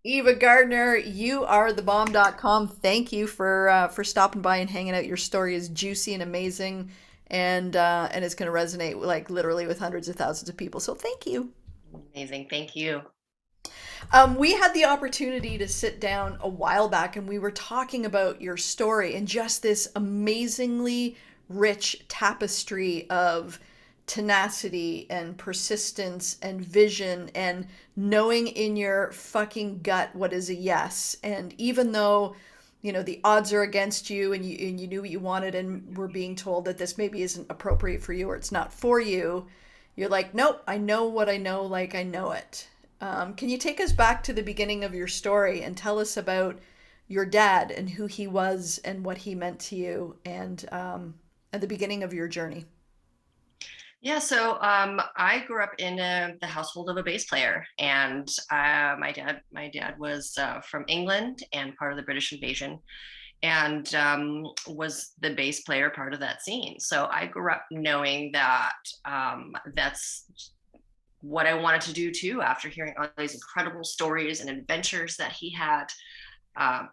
Eva Gardner, you are the bomb.com. Thank you for stopping by and hanging out. Your story is juicy and amazing, and it's going to resonate like literally with hundreds of thousands of people. So thank you. Amazing. Thank you. We had the opportunity to sit down a while back and we were talking about your story and just this amazingly rich tapestry of tenacity and persistence and vision and knowing in your fucking gut what is a yes. And even though, the odds are against you and you knew what you wanted and were being told that this maybe isn't appropriate for you or it's not for you, you're like, nope, I know what I know, like I know it. Can you take us back to the beginning of your story and tell us about your dad and who he was and what he meant to you and at the beginning of your journey? Yeah, so I grew up in the household of a bass player, and my dad was from England and part of the British invasion, and was the bass player part of that scene. So I grew up knowing that that's what I wanted to do too. After hearing all these incredible stories and adventures that he had,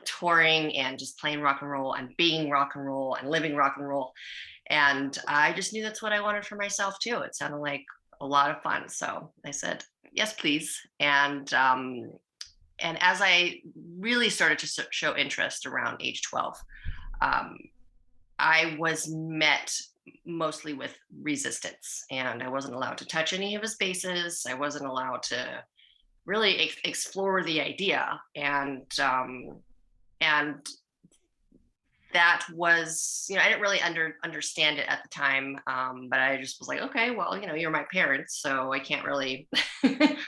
touring and just playing rock and roll and being rock and roll and living rock and roll. And I just knew that's what I wanted for myself too. It sounded like a lot of fun. So I said, yes, please. And as I really started to show interest around age 12, um, I was met mostly with resistance, and I wasn't allowed to touch any of his basses. I wasn't allowed to really explore the idea, and that was, I didn't really understand it at the time, but I just was like, okay, well, you're my parents, so I can't really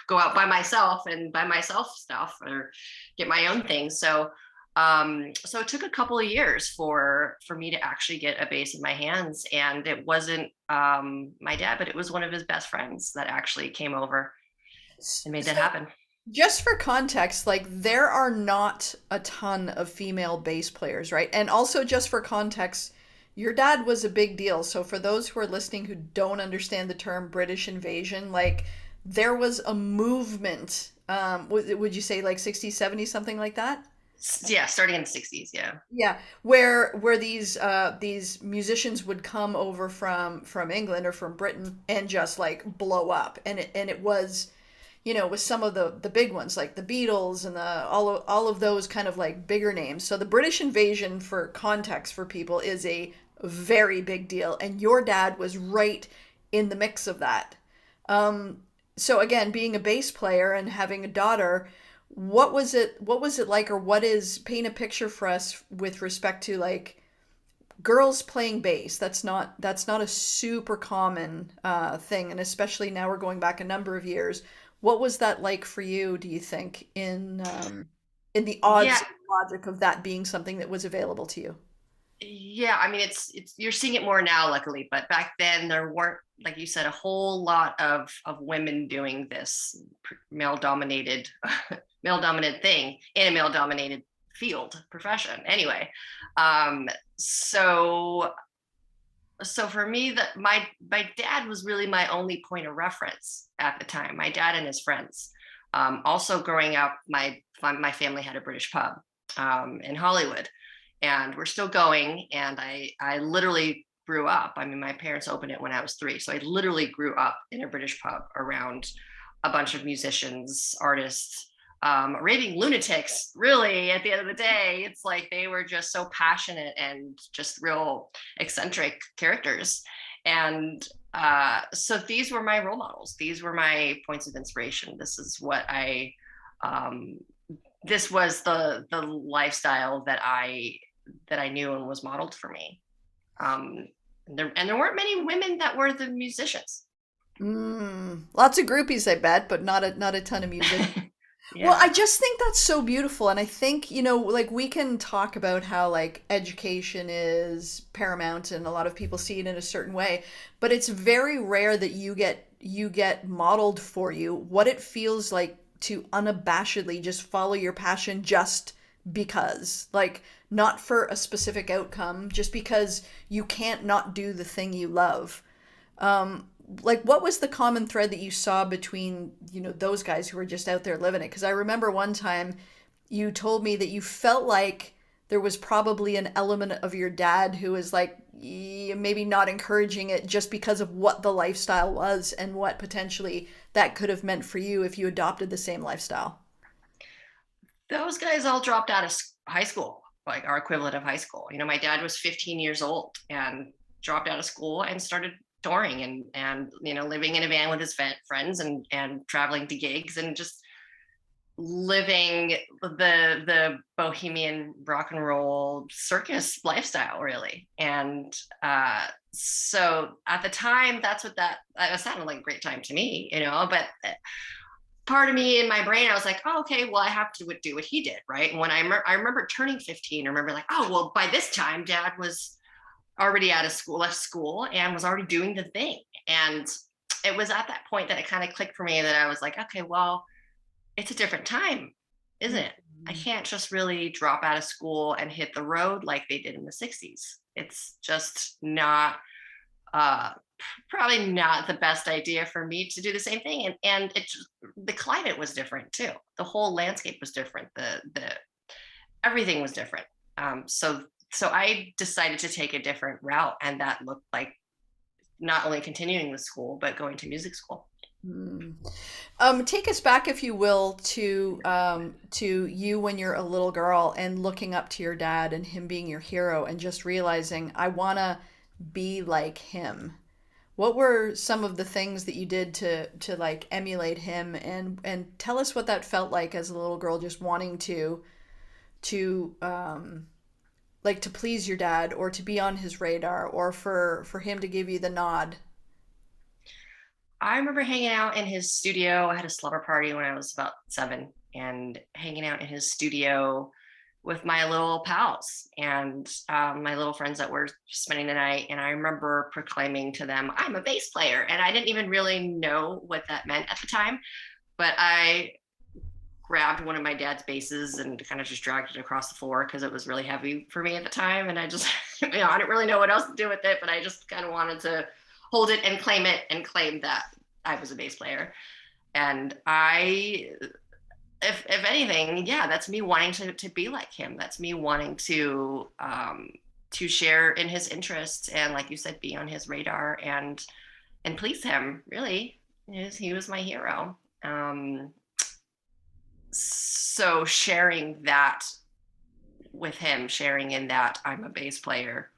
go out by myself and buy myself stuff or get my own things. So it took a couple of years for me to actually get a bass in my hands, and it wasn't my dad, but it was one of his best friends that actually came over and made that So, happen. just for context, like there are not a ton of female bass players, right? And also, just for context, your dad was a big deal. So, for those who are listening who don't understand the term British invasion, like there was a movement. Would you say like 60s, 70s, something like that? Yeah, starting in the 60s. Yeah. Yeah, where these musicians would come over from England or from Britain and just like blow up, and it was, with some of the big ones like the Beatles and the all of those kind of like bigger names. So the British invasion, for context for people, is a very big deal, and your dad was right in the mix of that. So again, being a bass player and having a daughter, what was it like, or what is, paint a picture for us with respect to like girls playing bass. That's not a super common thing, and especially now we're going back a number of years. What was that like for you, do you think, in the odds Yeah, and logic of that being something that was available to you? yeah. I mean, it's you're seeing it more now, luckily, but back then there weren't, like you said, a whole lot of women doing this male dominated male dominant thing in a male dominated field profession. Anyway, um, so so for me, that my dad was really my only point of reference at the time. My dad and his friends. Also, growing up, my family had a British pub in Hollywood, and we're still going. And I literally grew up. I mean, my parents opened it when I was 3, so I literally grew up in a British pub around a bunch of musicians, artists, raving lunatics. Really, at the end of the day, it's like they were just so passionate and just real eccentric characters. And so these were my role models. These were my points of inspiration. This is what um, this was the lifestyle that I knew and was modeled for me. Um, and there weren't many women that were the musicians. Lots of groupies, I bet, but not a ton of music. Well, Yeah. I just think that's so beautiful. And I think, like we can talk about how like education is paramount and a lot of people see it in a certain way, but it's very rare that you get modeled for you what it feels like to unabashedly just follow your passion just because. Like not for a specific outcome, just because you can't not do the thing you love. like what was the common thread that you saw between, those guys who were just out there living it? Because I remember one time you told me that you felt like there was probably an element of your dad who was like maybe not encouraging it just because of what the lifestyle was and what potentially that could have meant for you if you adopted the same lifestyle. Those guys all dropped out of high school, like our equivalent of high school. My dad was 15 years old and dropped out of school and started touring and living in a van with his friends and traveling to gigs and just living the bohemian rock and roll circus lifestyle, really. And so at the time, that's what that sounded like a great time to me, but part of me in my brain, I was like, oh, okay, well, I have to do what he did, right? And when I remember turning 15, I remember like, oh, well, by this time, Dad was already out of school, left school, and was already doing the thing. And it was at that point that it kind of clicked for me that I was like, okay, well, it's a different time, isn't it? I can't just really drop out of school and hit the road like they did in the 60s. It's just not uh, probably not the best idea for me to do the same thing. And the climate was different too. The whole landscape was different. The everything was different. So I decided to take a different route, and that looked like not only continuing with school but going to music school. Mm. Take us back, if you will, to you when you're a little girl and looking up to your dad and him being your hero and just realizing, I want to be like him. What were some of the things that you did to like emulate him, and tell us what that felt like as a little girl, just wanting to like to please your dad or to be on his radar or for him to give you the nod. I remember hanging out in his studio. I had a slumber party when I was about 7, and hanging out in his studio with my little pals and my little friends that were spending the night. And I remember proclaiming to them, I'm a bass player. And I didn't even really know what that meant at the time, but I grabbed one of my dad's basses and kind of just dragged it across the floor because it was really heavy for me at the time. And I just, I didn't really know what else to do with it, but I just kind of wanted to hold it and claim that I was a bass player. And if anything, yeah, that's me wanting to be like him. That's me wanting to share in his interests and, like you said, be on his radar and please him. Really, he was my hero. So sharing that with him, sharing in that I'm a bass player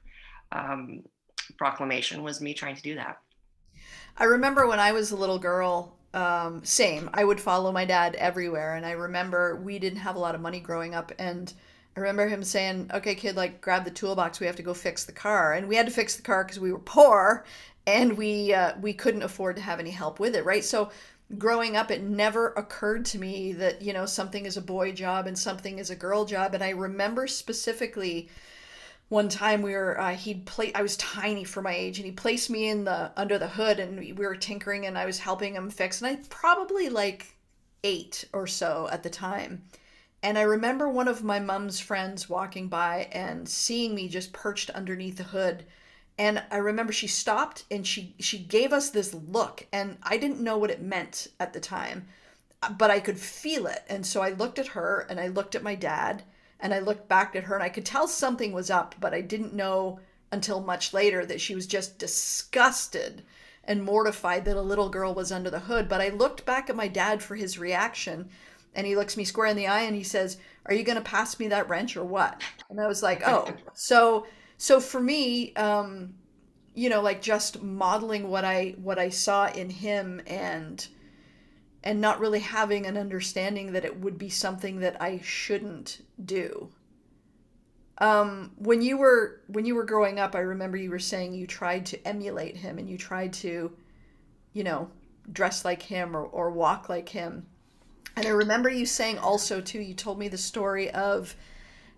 proclamation was me trying to do that. I remember when I was a little girl, same. I would follow my dad everywhere, and I remember we didn't have a lot of money growing up, and I remember him saying, "Okay, kid, like grab the toolbox. We have to go fix the car." And we had to fix the car because we were poor, and we couldn't afford to have any help with it, right? So growing up, it never occurred to me that something is a boy job and something is a girl job. And I remember specifically one time we were I was tiny for my age, and he placed me in the under the hood, and we were tinkering, and I was helping him fix, and I probably like 8 or so at the time. And I remember one of my mom's friends walking by and seeing me just perched underneath the hood. And I remember she stopped and she gave us this look, and I didn't know what it meant at the time, but I could feel it. And so I looked at her and I looked at my dad and I looked back at her, and I could tell something was up, but I didn't know until much later that she was just disgusted and mortified that a little girl was under the hood. But I looked back at my dad for his reaction, and he looks me square in the eye and he says, "Are you going to pass me that wrench or what?" And I was like, "Oh." So for me, like just modeling what I saw in him, and not really having an understanding that it would be something that I shouldn't do. When you were growing up, I remember you were saying you tried to emulate him and you tried to, you know, dress like him or walk like him. And I remember you saying also too, you told me the story of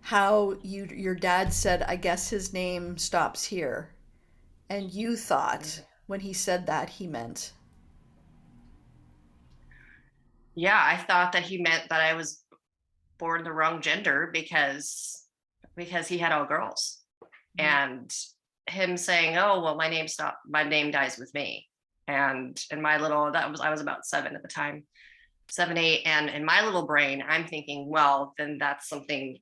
how your dad said, "I guess his name stops here." And you thought when he said that he meant. Yeah, I thought that he meant that I was born the wrong gender because he had all girls. And him saying, "Oh, well, my name dies with me." And in my little, I was about 7 at the time, 7, 8. And in my little brain, I'm thinking, well, then that's something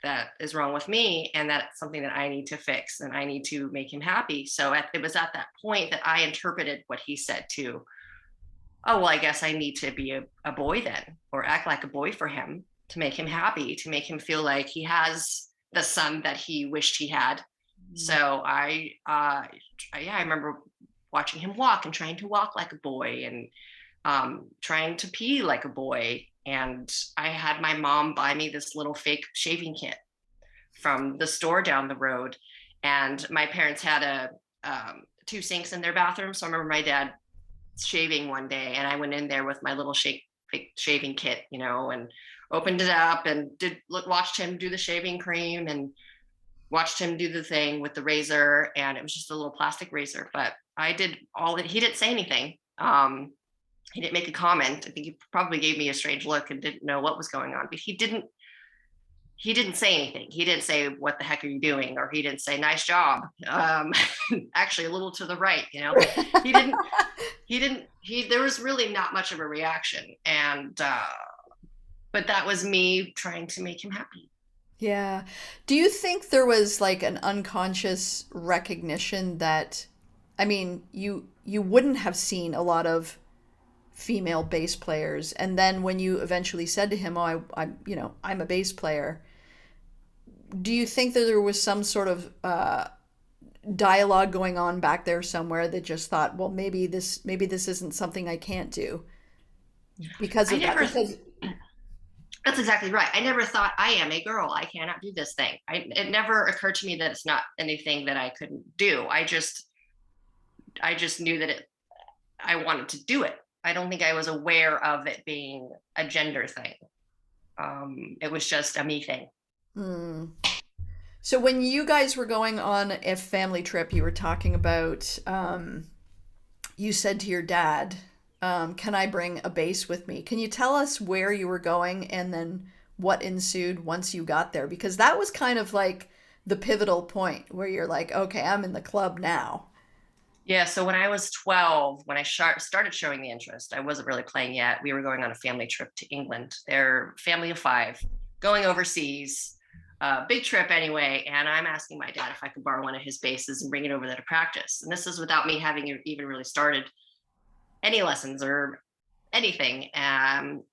that is wrong with me. And that's something that I need to fix and I need to make him happy. So it was at that point that I interpreted what he said to, oh, well, I guess I need to be a boy then, or act like a boy for him to make him happy, to make him feel like he has the son that he wished he had. So I remember watching him walk and trying to walk like a boy, and trying to pee like a boy. And I had my mom buy me this little fake shaving kit from the store down the road. And my parents had two sinks in their bathroom. So I remember my dad shaving one day, and I went in there with my little fake shaving kit, and opened it up and watched him do the shaving cream and watched him do the thing with the razor. And it was just a little plastic razor, but I did all that. He didn't say anything. He didn't make a comment. I think he probably gave me a strange look and didn't know what was going on, but he didn't say anything. He didn't say, what the heck are you doing? Or he didn't say, nice job. Actually a little to the right, there was really not much of a reaction. And, but that was me trying to make him happy. Yeah. Do you think there was like an unconscious recognition that, I mean, you wouldn't have seen a lot of female bass players, and then when you eventually said to him, "Oh, I'm a bass player," do you think that there was some sort of dialogue going on back there somewhere that just thought, well, maybe this isn't something I can't do because of that? Because that's exactly right. I never thought, I am a girl, I cannot do this thing. It never occurred to me that it's not anything that I couldn't do. I just knew that I wanted to do it. I don't think I was aware of it being a gender thing. It was just a me thing. So when you guys were going on a family trip, you were talking about, you said to your dad, can I bring a bass with me? Can you tell us where you were going and then what ensued once you got there? Because that was kind of like the pivotal point where you're like, okay, I'm in the club now. Yeah, so when I was 12, when I started showing the interest, I wasn't really playing yet. We were going on a family trip to England. They're family of 5, going overseas, big trip anyway. And I'm asking my dad if I could borrow one of his basses and bring it over there to practice. And this is without me having even really started any lessons or anything. And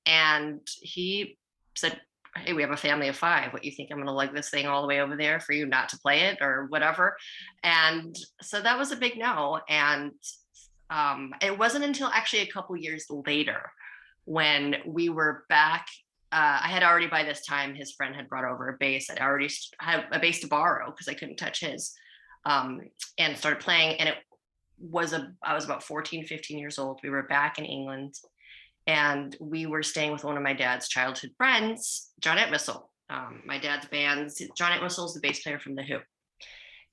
he said, hey, we have a family of 5. What, you think I'm going to lug this thing all the way over there for you not to play it or whatever? And so that was a big no. And it wasn't until actually a couple years later when we were back. I had already, by this time, his friend had brought over a bass. I'd already had a bass to borrow because I couldn't touch his, and started playing. And I was about 14, 15 years old. We were back in England. And we were staying with one of my dad's childhood friends, John Entwhistle. My dad's band, John Entwhistle is the bass player from The Who.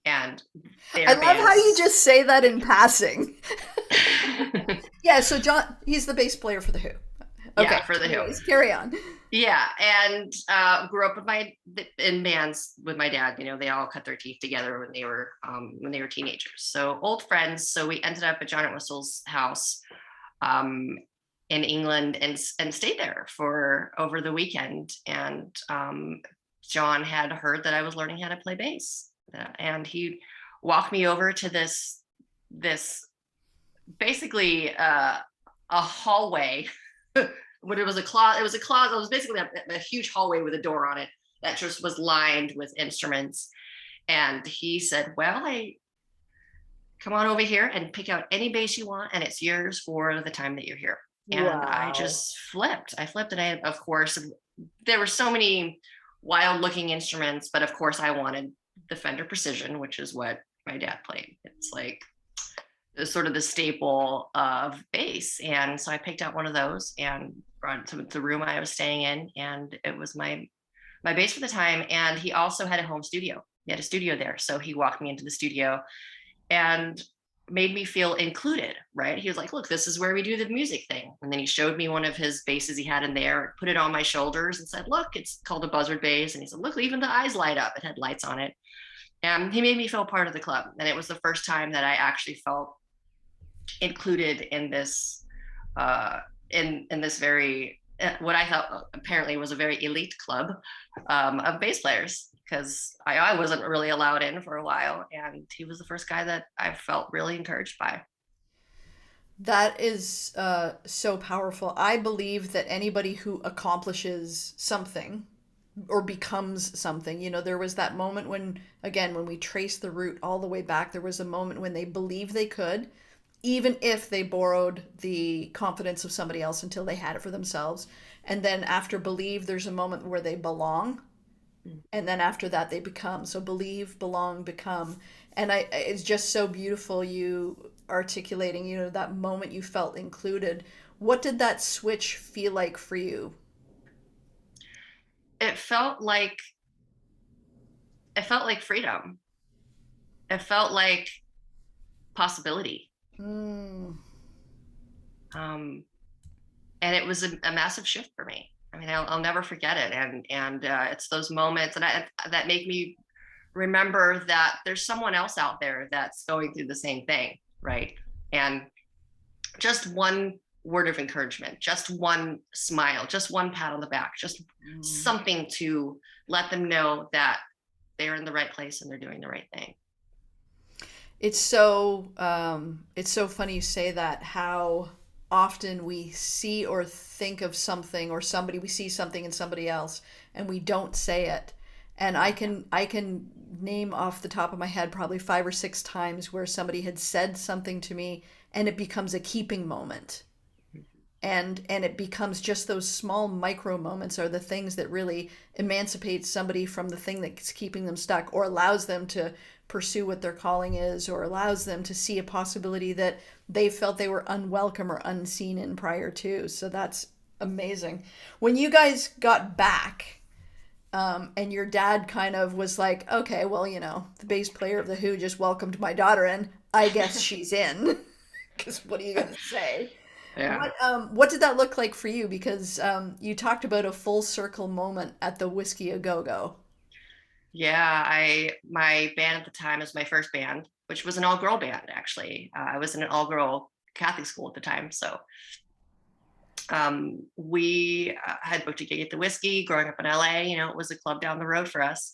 And I love how you just say that in passing. Yeah, so John, he's the bass player for The Who. Okay, yeah, for The Who. Carry on. Yeah, and grew up in bands with my dad. They all cut their teeth together when they were teenagers. So old friends. So we ended up at John Entwhistle's house in England and stayed there for over the weekend. And John had heard that I was learning how to play bass, and he walked me over to this basically a hallway. But it was a closet. It was basically a huge hallway with a door on it that just was lined with instruments. And he said, well, come on over here and pick out any bass you want, and it's yours for the time that you're here. And wow. I just flipped. And of course, there were so many wild looking instruments, but of course I wanted the Fender Precision, which is what my dad played. It's like sort of the staple of bass. And so I picked out one of those and brought it to the room I was staying in. And it was my bass for the time. And he also had a home studio. He had a studio there. So he walked me into the studio and made me feel included, right? He was like, look, this is where we do the music thing. And then he showed me one of his basses he had in there, put it on my shoulders and said, look, it's called a buzzard bass. And he said, look, even the eyes light up. It had lights on it. And he made me feel part of the club. And it was the first time that I actually felt included in this in this very what I thought apparently was a very elite club of bass players, because I wasn't really allowed in for a while, and he was the first guy that I felt really encouraged by. That is so powerful. I believe that anybody who accomplishes something or becomes something, there was that moment when, again, when we trace the root all the way back, there was a moment when they believed they could, even if they borrowed the confidence of somebody else until they had it for themselves. And then after believe, there's a moment where they belong. And then after that, they become. So believe, belong, become. And it's just so beautiful you articulating, that moment you felt included. What did that switch feel like for you? It felt like freedom. It felt like possibility. Mm. Um, and it was a massive shift for me. I mean, I'll never forget it. And it's those moments, and that make me remember that there's someone else out there that's going through the same thing, right? And just one word of encouragement, just one smile, just one pat on the back, just something to let them know that they're in the right place and they're doing the right thing. It's so funny you say that, how often we see or think of something or somebody, we see something in somebody else and we don't say it. And I can name off the top of my head probably 5 or 6 times where somebody had said something to me and it becomes a keeping moment. And it becomes just those small micro moments are the things that really emancipate somebody from the thing that's keeping them stuck, or allows them to pursue what their calling is, or allows them to see a possibility that they felt they were unwelcome or unseen in prior to. So that's amazing. When you guys got back, and your dad kind of was like, okay, well, the bass player of The Who just welcomed my daughter in, I guess she's in. Because what are you going to say? Yeah. What did that look like for you? Because you talked about a full circle moment at the Whiskey A Go Go. Yeah, my band at the time was my first band, which was an all-girl band actually. I was in an all-girl Catholic school at the time, so we had booked a gig at the Whiskey. Growing up in LA, it was a club down the road for us.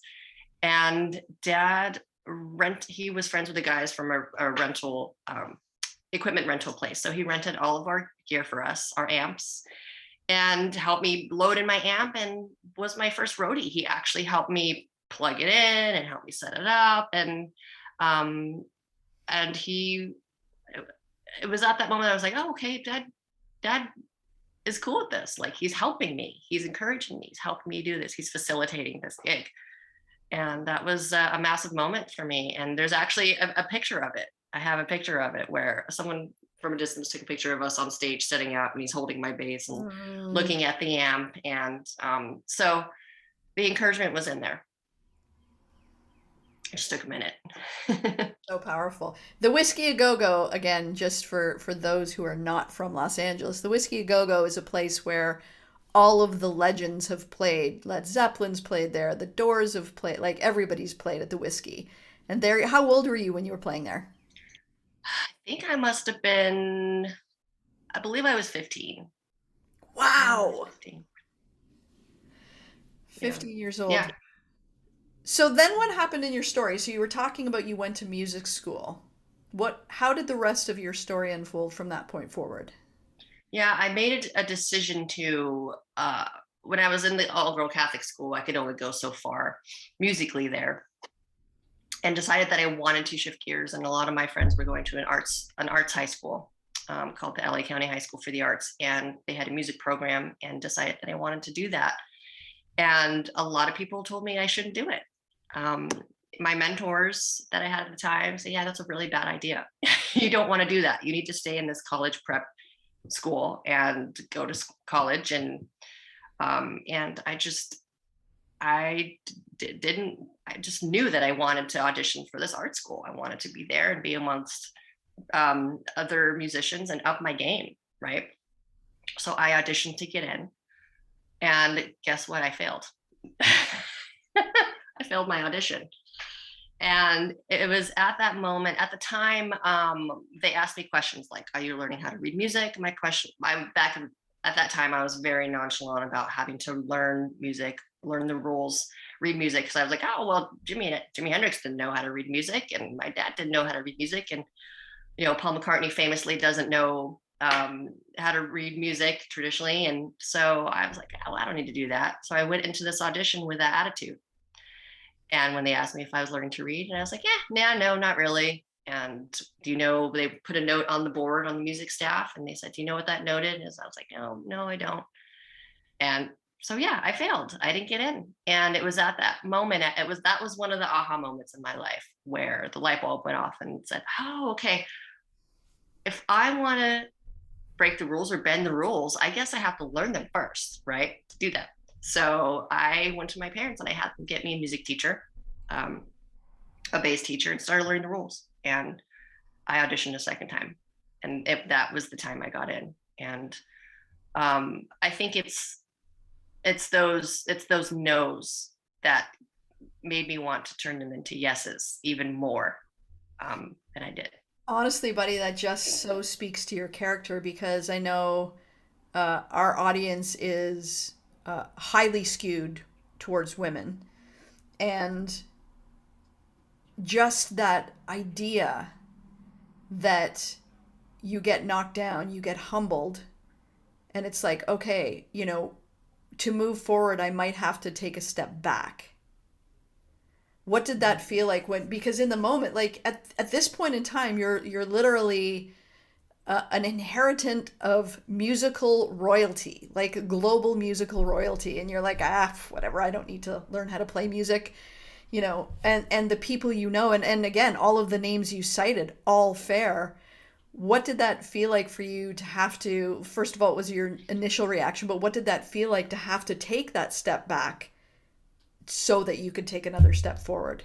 And Dad he was friends with the guys from a rental equipment rental place, so he rented all of our gear for us, our amps, and helped me load in my amp, and was my first roadie. He actually helped me plug it in and help me set it up, um and he it was at that moment I was like, oh, okay, dad is cool with this. Like, he's helping me, he's encouraging me, he's helping me do this, he's facilitating this gig. And that was a massive moment for me. And there's actually a picture of it. I have a picture of it where someone from a distance took a picture of us on stage setting up, and he's holding my bass and Mm. looking at the amp. And so the encouragement was in there. It just took a minute. So powerful. The Whiskey A Go Go, again, just for those who are not from Los Angeles, the Whiskey A Go Go is a place where all of the legends have played. Led Zeppelin's played there. The Doors have played. Like, everybody's played at the Whiskey. And there, how old were you when you were playing there? I think I must have been, I believe I was 15. I was Wow. 15. Yeah. 15 years old. Yeah. So then what happened in your story? So you were talking about you went to music school. How did the rest of your story unfold from that point forward? Yeah, I made a decision to, when I was in the all-girl Catholic school, I could only go so far musically there, and decided that I wanted to shift gears. And a lot of my friends were going to an arts high school, called the LA County High School for the Arts, and they had a music program, and decided that I wanted to do that. And a lot of people told me I shouldn't do it. Um, my mentors that I had at the time said, yeah, that's a really bad idea. You don't want to do that. You need to stay in this college prep school and go to college. And I just knew that I wanted to audition for this art school. I wanted to be there and be amongst other musicians and up my game, right? So I auditioned to get in, and guess what? I failed. I failed my audition. And it was at that moment, at the time, they asked me questions like, "Are you learning how to read music?" My question, at that time, I was very nonchalant about having to learn music, learn the rules, read music, because I was like, "Oh well, Jimi Hendrix didn't know how to read music, and my dad didn't know how to read music, and Paul McCartney famously doesn't know how to read music traditionally." And so I was like, "Oh, I don't need to do that." So I went into this audition with that attitude. And when they asked me if I was learning to read, and I was like, "Yeah, nah, no, not really." And they put a note on the board on the music staff, and they said, "Do you know what that note is?" I was like, "No, no, I don't." And so yeah, I failed. I didn't get in. And it was at that moment, that was one of the aha moments in my life where the light bulb went off and said, "Oh, okay. If I want to break the rules or bend the rules, I guess I have to learn them first, right? To do that." So I went to my parents and I had them get me a music teacher, um, a bass teacher, and started learning the rules. And I auditioned a second time, and that was the time I got in. And I think it's those no's that made me want to turn them into yeses even more than I did. Honestly, buddy, that just so speaks to your character because I know our audience is highly skewed towards women. And just that idea that you get knocked down, you get humbled, and it's like, okay, to move forward, I might have to take a step back. What did that feel like because in the moment, like at this point in time, you're literally an inheritant of musical royalty, like global musical royalty, and you're like, whatever, I don't need to learn how to play music, and the people and again, all of the names you cited, all fair. What did that feel like for you to have to, first of all, what was your initial reaction, but what did that feel like to have to take that step back so that you could take another step forward?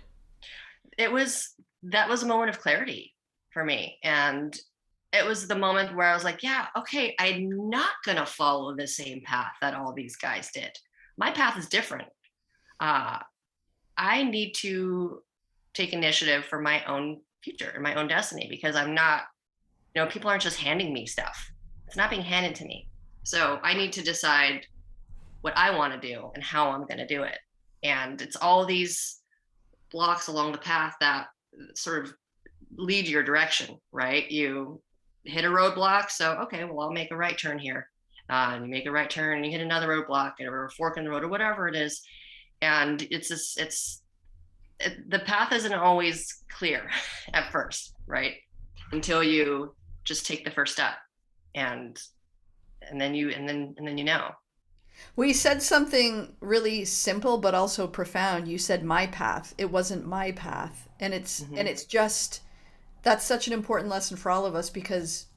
That was a moment of clarity for me. And it was the moment where I was like, yeah, okay, I'm not going to follow the same path that all these guys did. My path is different. Uh, I need to take initiative for my own future and my own destiny, because I'm not, people aren't just handing me stuff. It's not being handed to me. So I need to decide what I want to do and how I'm going to do it. And it's all these blocks along the path that sort of lead your direction, right? You hit a roadblock, so okay, well, I'll make a right turn here. And you make a right turn, and you hit another roadblock or a fork in the road or whatever it is, and the path isn't always clear at first, right? Until you just take the first step, and then you know. Well, you said something really simple but also profound. You said my path. It wasn't my path. And Mm-hmm. it's just that's such an important lesson for all of us because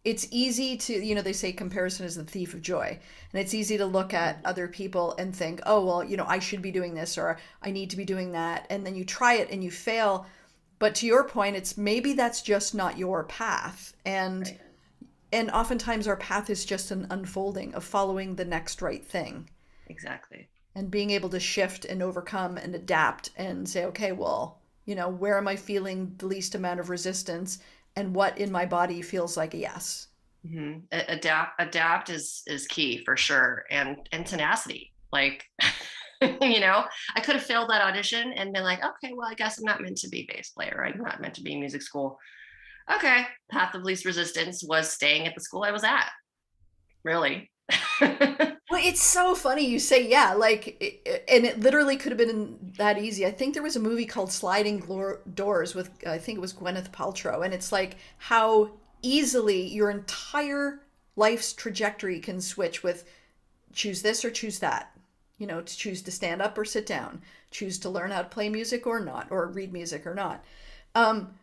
it's easy to, they say comparison is the thief of joy. And it's easy to look at other people and think, "Oh, well, I should be doing this or I need to be doing that." And then you try it and you fail. But to your point, it's maybe that's just not your path. And Right. and oftentimes our path is just an unfolding of following the next right thing Exactly. and being able to shift and overcome and adapt and say, okay, well, where am I feeling the least amount of resistance and what in my body feels like a yes. Mm-hmm. Adapt is key for sure, and tenacity. Like, I could have failed that audition and been like, okay, well, I guess I'm not meant to be bass player. I'm not meant to be in music school. Okay, path of least resistance was staying at the school I was at. Really. Well, it's so funny you say yeah, like, and it literally could have been that easy. I think there was a movie called Sliding Doors with, I think it was Gwyneth Paltrow, and it's like how easily your entire life's trajectory can switch with choose this or choose that. To choose to stand up or sit down, choose to learn how to play music or not, or read music or not. Um,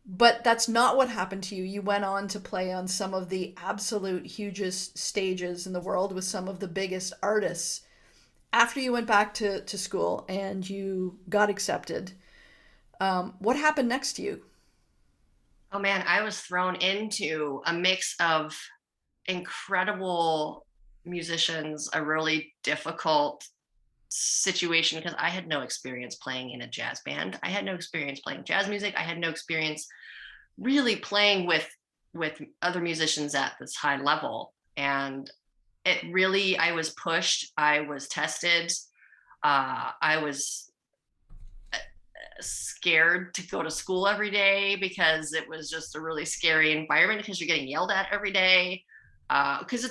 but that's not what happened to you. You went on to play on some of the absolute hugest stages in the world with some of the biggest artists. After you went back to school and you got accepted, what happened next to you? Oh man, I was thrown into a mix of incredible musicians, a really difficult situation because I had no experience playing in a jazz band. I had no experience playing jazz music. I had no experience really playing with other musicians at this high level. And it really, I was pushed, I was tested, I was scared to go to school every day because it was just a really scary environment because you're getting yelled at every day. Because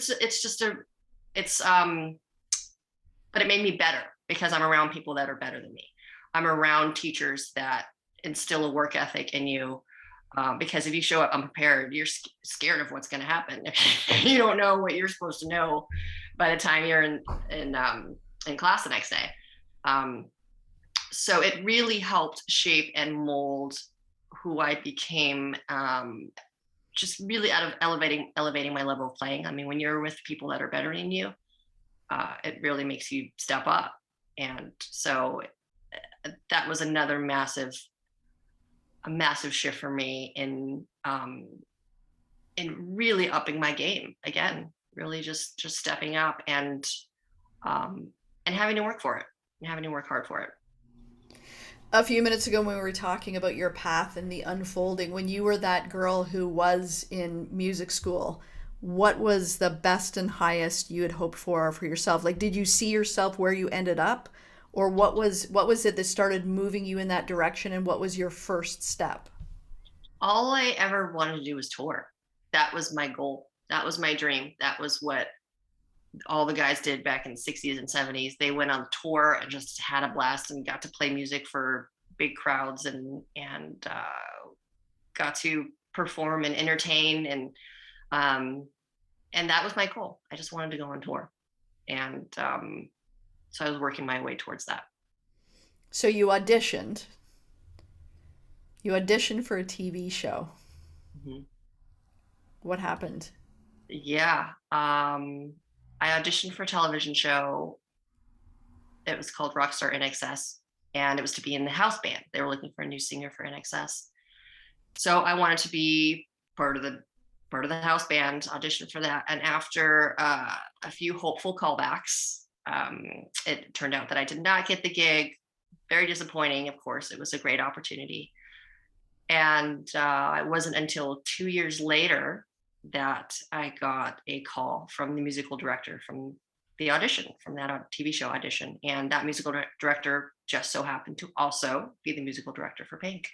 but it made me better because I'm around people that are better than me. I'm around teachers that instill a work ethic in you. Because if you show up unprepared, you're scared of what's going to happen. You don't know what you're supposed to know by the time you're in class the next day. So it really helped shape and mold who I became. Just really out of elevating my level of playing. I mean, when you're with people that are better than you, it really makes you step up. And so that was another massive shift for me in really upping my game again, really just stepping up and having to work for it and having to work hard for it. A few minutes ago, when we were talking about your path and the unfolding, when you were that girl who was in music school, what was the best and highest you had hoped for yourself? Like, did you see yourself where you ended up? Or what was it that started moving you in that direction, and what was your first step? All I ever wanted to do was tour. That was my goal. That was my dream. That was what all the guys did back in the 60s and 70s. They went on tour and just had a blast and got to play music for big crowds and got to perform and entertain, and that was my goal. I just wanted to go on tour, and so I was working my way towards that. So you auditioned. You auditioned for a TV show. Mm-hmm. What happened? Yeah. I auditioned for a television show. It was called Rockstar NXS, and it was to be in the house band. They were looking for a new singer for NXS. So I wanted to be part of the house band, auditioned for that. And after a few hopeful callbacks, it turned out that I did not get the gig. Very disappointing, of course. It was a great opportunity. And it wasn't until 2 years later that I got a call from the musical director from the audition, from that TV show audition. And that musical director just so happened to also be the musical director for Pink.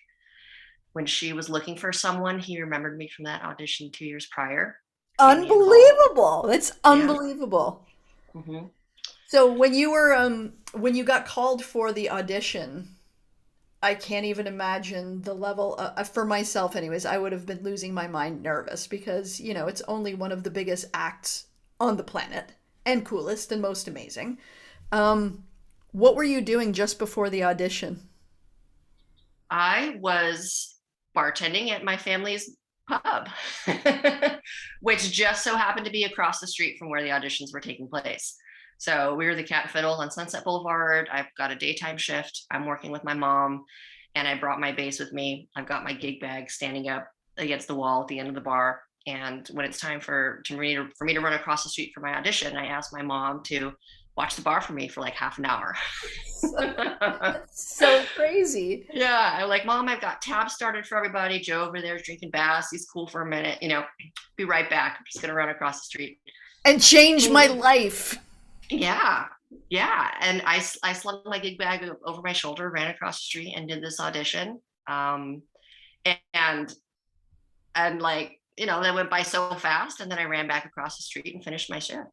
When she was looking for someone, he remembered me from that audition 2 years prior. Unbelievable. That's unbelievable. Yeah. Mm-hmm. So when you got called for the audition, I can't even imagine the level for myself anyways. I would have been losing my mind nervous because, it's only one of the biggest acts on the planet and coolest and most amazing. What were you doing just before the audition? I was bartending at my family's pub, which just so happened to be across the street from where the auditions were taking place. So we were the Cat and Fiddle on Sunset Boulevard. I've got a daytime shift. I'm working with my mom, and I brought my bass with me. I've got my gig bag standing up against the wall at the end of the bar. And when it's time for me to run across the street for my audition, I asked my mom to watch the bar for me for like half an hour. So crazy. Yeah, I'm like, Mom, I've got tabs started for everybody. Joe over there is drinking Bass. He's cool for a minute. Be right back. I'm just gonna run across the street and change my life. Yeah. And I slung my gig bag over my shoulder, ran across the street, and did this audition. And like, that went by so fast. And then I ran back across the street and finished my shift.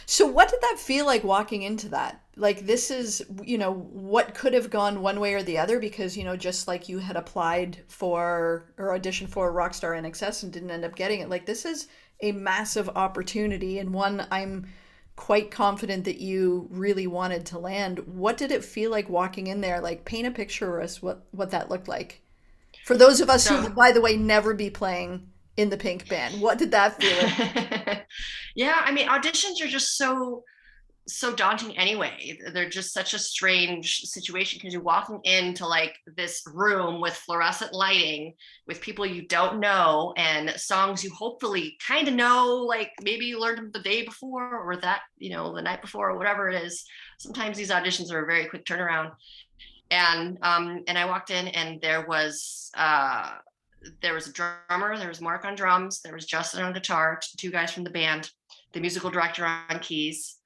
So what did that feel like walking into that? Like, this is, what could have gone one way or the other because, just like you had applied for or auditioned for Rockstar NXS and didn't end up getting it. Like, this is a massive opportunity and one I'm quite confident that you really wanted to land. What did it feel like walking in there? Like, paint a picture for us what that looked like. For those of us who will, by the way, never be playing in the Pink band, what did that feel like? Yeah, I mean, auditions are just so daunting anyway. They're just such a strange situation because you're walking into like this room with fluorescent lighting with people you don't know and songs you hopefully kind of know, like maybe you learned them the day before or that, the night before or whatever it is. sometimes these auditions are a very quick turnaround. And I walked in, and there was a drummer, there was Mark on drums, there was Justin on guitar, two guys from the band, the musical director on keys,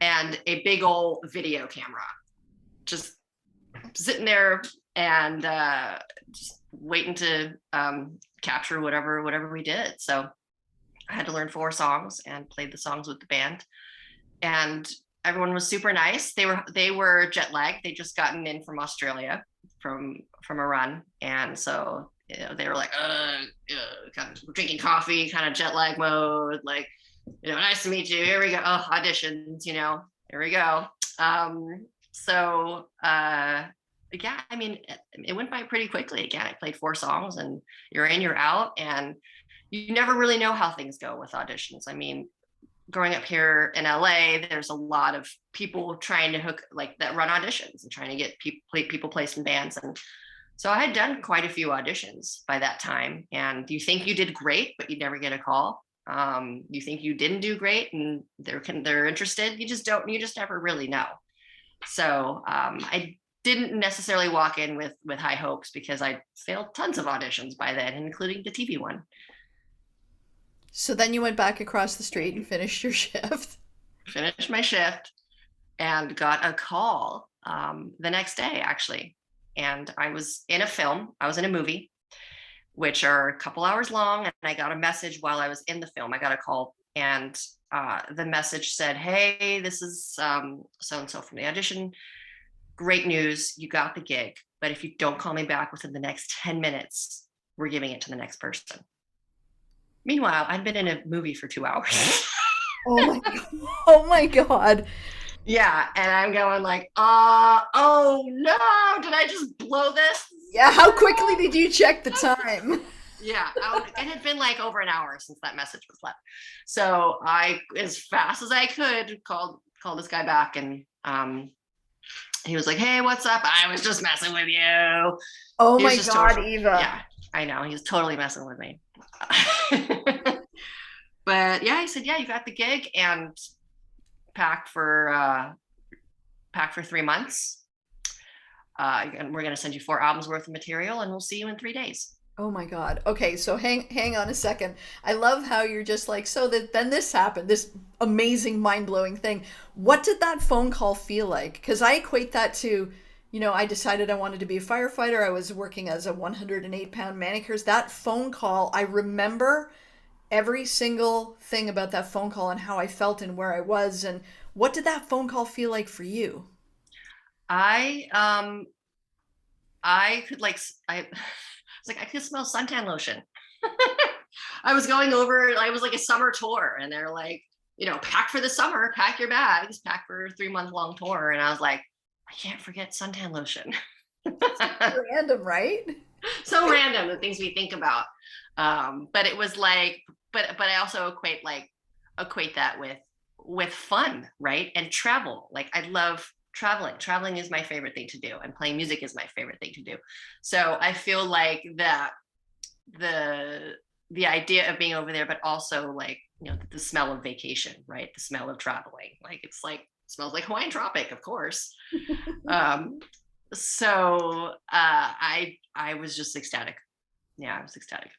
and a big old video camera, just sitting there and just waiting to capture whatever we did. So I had to learn 4 songs and played the songs with the band, and everyone was super nice. They were jet lagged. They just gotten in from Australia from a run, and so they were like, kind of drinking coffee, kind of jet lag mode, like, nice to meet you. Here we go. Oh, auditions, here we go. Yeah, I mean, it went by pretty quickly. Again, I played 4 songs, and you're in, you're out, and you never really know how things go with auditions. I mean, growing up here in LA, there's a lot of people trying to that run auditions and trying to get people placed in bands. And so I had done quite a few auditions by that time. And you think you did great, but you never get a call. You think you didn't do great and they're interested. You just never really know. So I didn't necessarily walk in with high hopes, because I failed tons of auditions by then, including the TV one. So then you went back across the street and finished your shift. Finished my shift and got a call the next day, actually. And I was in a movie, which are a couple hours long. And I got a message while I was in the film. I got a call, and the message said, "Hey, this is so-and-so from the audition. Great news. You got the gig. But if you don't call me back within the next 10 minutes, we're giving it to the next person." Meanwhile, I'd been in a movie for 2 hours. Oh my God. Yeah. And I'm going like, oh no, did I just blow this? Yeah, how quickly did you check the time? Yeah, it had been like over an hour since that message was left. So I, as fast as I could, called this guy back, and he was like, "Hey, what's up? I was just messing with you." Oh my God, Eva. Yeah, I know. He was totally messing with me. But yeah, he said, "Yeah, you got the gig, and pack for 3 months. And we're gonna send you 4 albums worth of material, and we'll see you in 3 days." Oh my God. Okay, so hang on a second. I love how you're just like, so that then this happened, this amazing, mind-blowing thing. What did that phone call feel like? Because I equate that to, I decided I wanted to be a firefighter. I was working as a 108-pound manicurist. That phone call, I remember every single thing about that phone call and how I felt and where I was. And what did that phone call feel like for you? I could I could smell suntan lotion. I was like a summer tour, and they're like, pack for the summer, pack your bags, pack for a 3-month-long tour. And I was like, I can't forget suntan lotion. Random, right? So random, the things we think about. But it was like, but I also equate that with fun, right? And travel. Like, I love traveling is my favorite thing to do, and playing music is my favorite thing to do. So I feel like that the idea of being over there, but also like, the smell of vacation, right? The smell of traveling, like, it smells like Hawaiian tropic, of course. So I was just ecstatic. Yeah, I was ecstatic.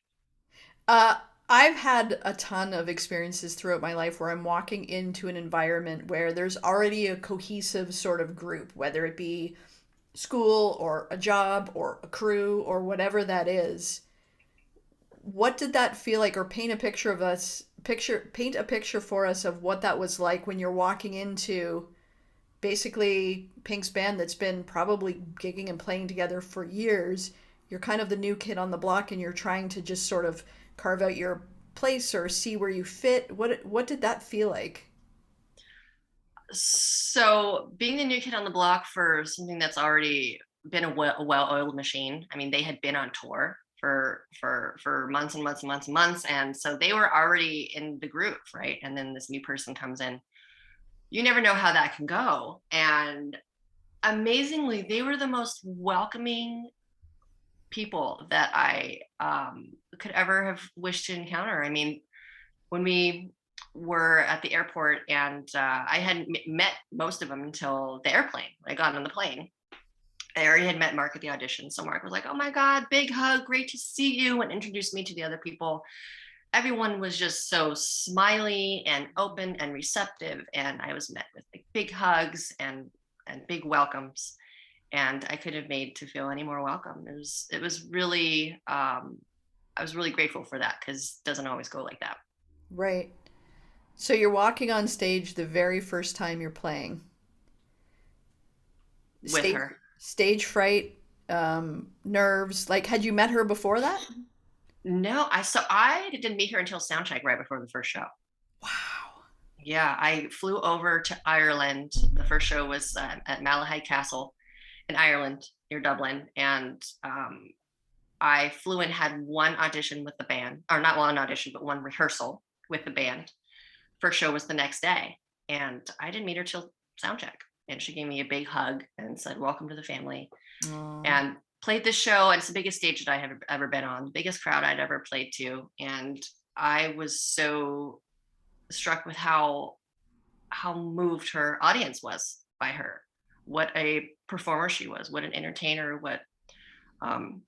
I've had a ton of experiences throughout my life where I'm walking into an environment where there's already a cohesive sort of group, whether it be school or a job or a crew or whatever that is. What did that feel like, or paint a picture for us of what that was like when you're walking into basically Pink's band that's been probably gigging and playing together for years. You're kind of the new kid on the block, and you're trying to just sort of carve out your place or see where you fit. What did that feel like? So being the new kid on the block for something that's already been a well-oiled machine. I mean, they had been on tour for months and months and months and months, and so they were already in the groove, right? And then this new person comes in. You never know how that can go. And amazingly, they were the most welcoming people that I could ever have wished to encounter. I mean, when we were at the airport, and I hadn't met most of them until the airplane. When I got on the plane, I already had met Mark at the audition. So Mark was like, "Oh my God, big hug, great to see you," and introduced me to the other people. Everyone was just so smiley and open and receptive, and I was met with like big hugs and big welcomes, and I couldn't have made to feel any more welcome. It was really I was really grateful for that, because it doesn't always go like that. Right. So you're walking on stage the very first time you're playing. With Stage her. stage fright, nerves. Like, had you met her before that? No, I didn't meet her until soundcheck right before the first show. Wow. Yeah, I flew over to Ireland. The first show was at Malahide Castle in Ireland near Dublin, and I flew in, had one audition with the band, or not one audition, but one rehearsal with the band. First show was the next day, and I didn't meet her till soundcheck. And she gave me a big hug and said, "Welcome to the family," Oh, and played the show. And it's the biggest stage that I have ever been on, the biggest crowd I'd ever played to. And I was so struck with how moved her audience was by her, what a performer she was, what an entertainer, what um,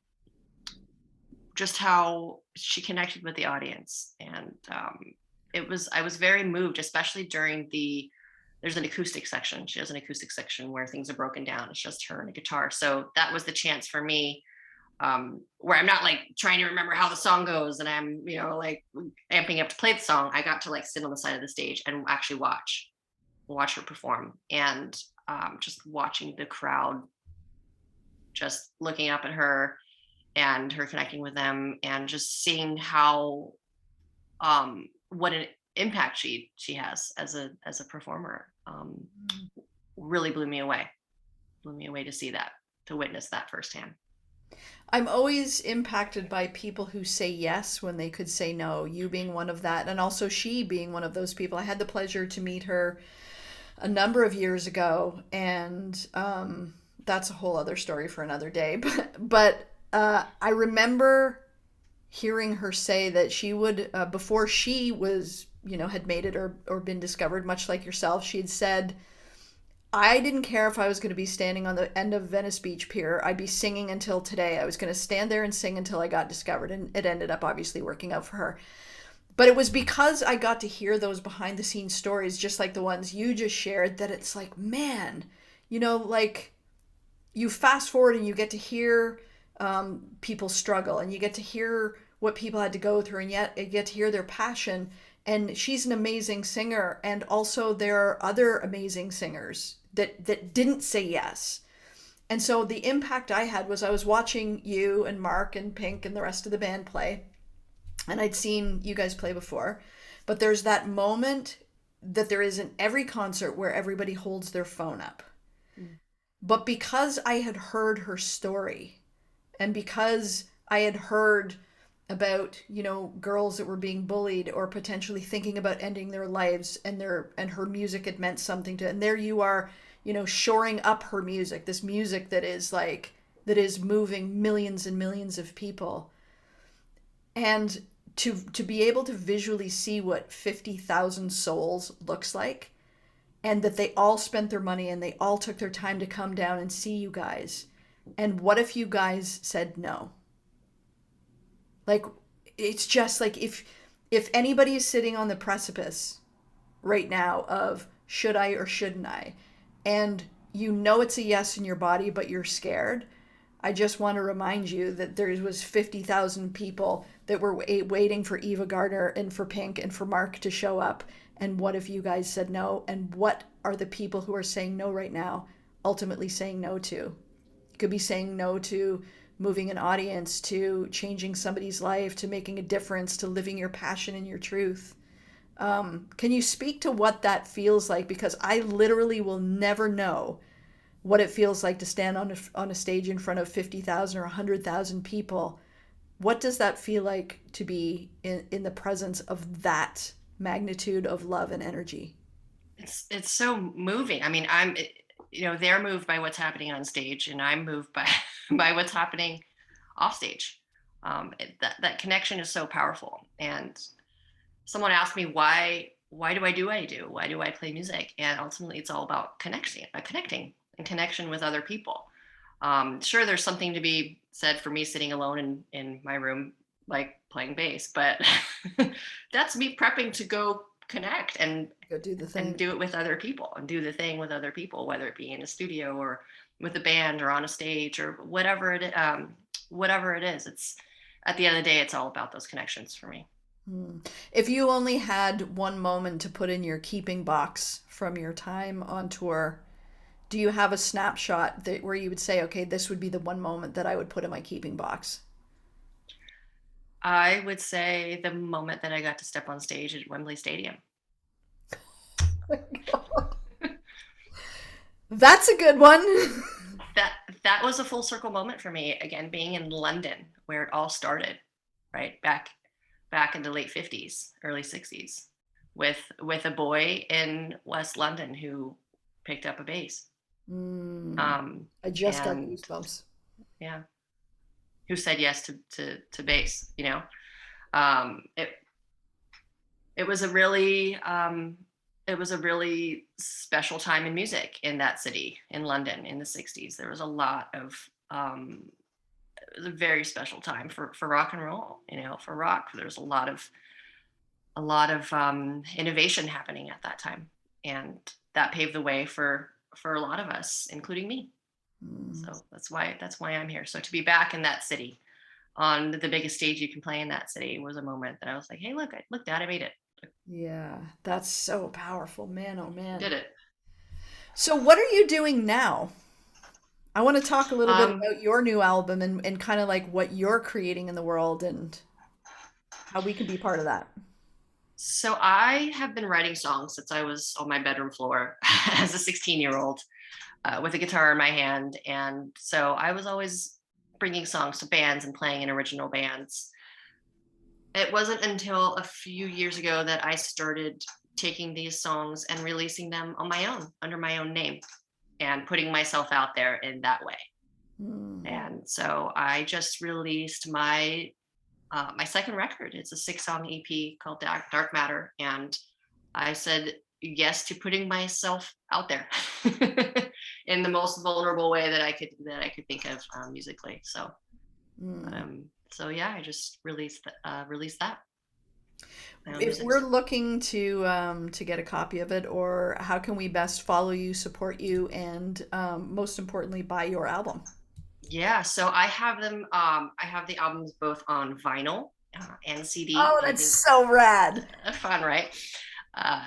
just how she connected with the audience. And I was very moved, especially during there's an acoustic section. She has an acoustic section where things are broken down. It's just her and a guitar. So that was the chance for me, where I'm not like trying to remember how the song goes and I'm, like amping up to play the song. I got to like sit on the side of the stage and actually watch her perform, and just watching the crowd, just looking up at her and her connecting with them, and just seeing how what an impact she has as a performer, really blew me away to see that, to witness that firsthand. I'm always impacted by people who say yes when they could say no, you being one of that, and also she being one of those people. I had the pleasure to meet her a number of years ago, and that's a whole other story for another day. But I remember hearing her say that she would, before she was, had made it or been discovered, much like yourself, she had said, I didn't care if I was going to be standing on the end of Venice Beach Pier. I'd be singing until today. I was going to stand there and sing until I got discovered. And it ended up obviously working out for her. But it was because I got to hear those behind the scenes stories, just like the ones you just shared, that it's like, man, like you fast forward and you get to hear people struggle, and you get to hear what people had to go through, and yet you get to hear their passion. And she's an amazing singer, and also there are other amazing singers that didn't say yes. And so the impact I had was I was watching you and Mark and Pink and the rest of the band play, and I'd seen you guys play before, but there's that moment that there is in every concert where everybody holds their phone up. Mm. But because I had heard her story, and because I had heard about, girls that were being bullied or potentially thinking about ending their lives, and her music had meant something to, and there you are, shoring up her music, this music that is moving millions and millions of people. And to be able to visually see what 50,000 souls looks like, and that they all spent their money and they all took their time to come down and see you guys. And what if you guys said no? Like, it's just like, if anybody is sitting on the precipice right now of should I or shouldn't I, and it's a yes in your body but you're scared, I just want to remind you that there was 50,000 people that were waiting for Eva Gardner and for Pink and for Mark to show up. And what if you guys said no? And what are the people who are saying no right now ultimately saying no to? You could be saying no to moving an audience, to changing somebody's life, to making a difference, to living your passion and your truth. Can you speak to what that feels like? Because I literally will never know what it feels like to stand on a stage in front of 50,000 or 100,000 people. What does that feel like to be in the presence of that magnitude of love and energy? It's so moving. I mean, they're moved by what's happening on stage, and I'm moved by by what's happening off stage. That connection is so powerful. And someone asked me, why do I do what I do? Why do I play music? And ultimately, it's all about connecting and connection with other people. Sure, there's something to be said for me sitting alone in my room, like playing bass, but that's me prepping to go connect Go do the and thing. do it with other people and do the thing with other people, whether it be in a studio or with a band or on a stage or whatever it is. It's at the end of the day, it's all about those connections for me. Hmm. If you only had one moment to put in your keeping box from your time on tour, do you have a snapshot that where you would say, okay, this would be the one moment that I would put in my keeping box? I would say the moment that I got to step on stage at Wembley Stadium. That's a good one. that that was a full circle moment for me, again being in London where it all started, right back in the late 50s, early 60s, with a boy in West London who picked up a bass, Mm, um I just got and goosebumps. yeah, who said yes to bass, it it was a really it was a really special time in music in that city in London in the 60s. There was a lot of it was a very special time for rock and roll, for rock. There's a lot of innovation happening at that time, and that paved the way for a lot of us, including me. Mm, So that's why I'm here. So to be back in that city on the biggest stage you can play in that city was a moment that I was like, hey, look, Dad, I made it. yeah, that's so powerful, man. Oh I man. did it. So, what are you doing now? I want to talk a little bit Um, about your new album and kind of like what you're creating in the world and how we can be part of that. so I have been writing songs since I was on my bedroom floor as a 16-year-old, with a guitar in my hand. And so I was always bringing songs to bands and playing in original bands. It wasn't until a few years ago that I started taking these songs and releasing them on my own, under my own name, and putting myself out there in that way. Mm. And so I just released my second record. It's a 6-song EP called Dark Matter, and I said yes to putting myself out there in the most vulnerable way that I could think of, musically. Mm. So yeah, I just released that, my own If music. we're looking to get a copy of it, or how can we best follow you, support you, and most importantly, buy your album? Yeah, so I have them. I have the albums both on vinyl, and CD. Oh, And I that's think so rad. fun, right?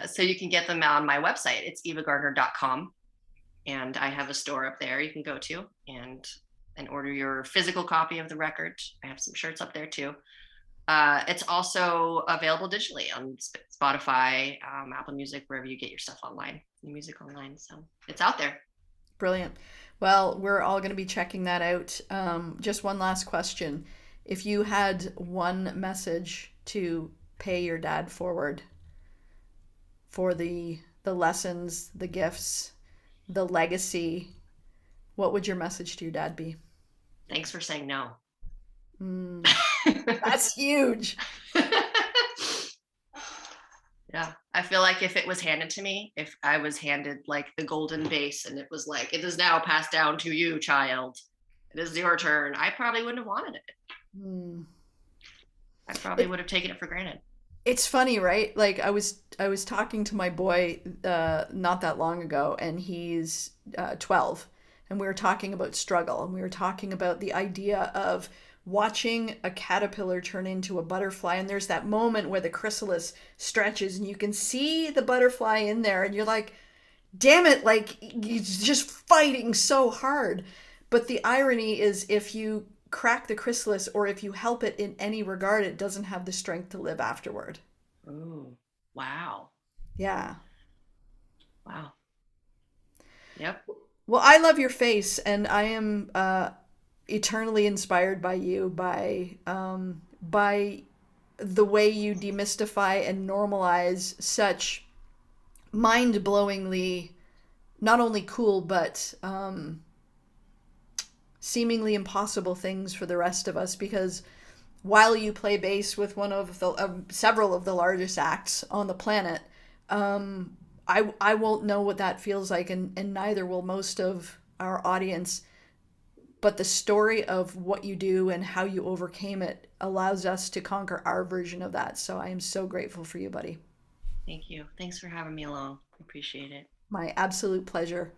So you can get them on my website. It's evagardner.com, and I have a store up there you can go to and order your physical copy of the record. I have some shirts up there too. It's also available digitally on Spotify, Apple Music, wherever you get your stuff online, your music online. So it's out there. Brilliant. Well, we're all going to be checking that out. Just one last question. If you had one message to pay your dad forward for the lessons, the gifts, the legacy, what would your message to your dad be? Thanks for saying no. Mm, that's huge. Yeah, I feel like if it was handed to me, if I was handed like the golden bass and it was like, it is now passed down to you, child, it is your turn, I probably wouldn't have wanted it. Mm. I probably It, would have taken it for granted. it's funny, right? Like I was talking to my boy not that long ago, and he's 12, and we were talking about struggle, and we were talking about the idea of watching a caterpillar turn into a butterfly, and there's that moment where the chrysalis stretches, and you can see the butterfly in there, and you're like, damn it, like he's just fighting so hard. But the irony is, if you crack the chrysalis or if you help it in any regard, it doesn't have the strength to live afterward. Oh, wow. Yeah. Wow. Yep. Well, I love your face, and I am eternally inspired by you, by the way you demystify and normalize such mind-blowingly not only cool but seemingly impossible things for the rest of us. Because while you play bass with one of the several of the largest acts on the planet, I won't know what that feels like, and neither will most of our audience. But the story of what you do and how you overcame it allows us to conquer our version of that. So I am so grateful for you, buddy. Thank you. Thanks for having me along. Appreciate it. My absolute pleasure.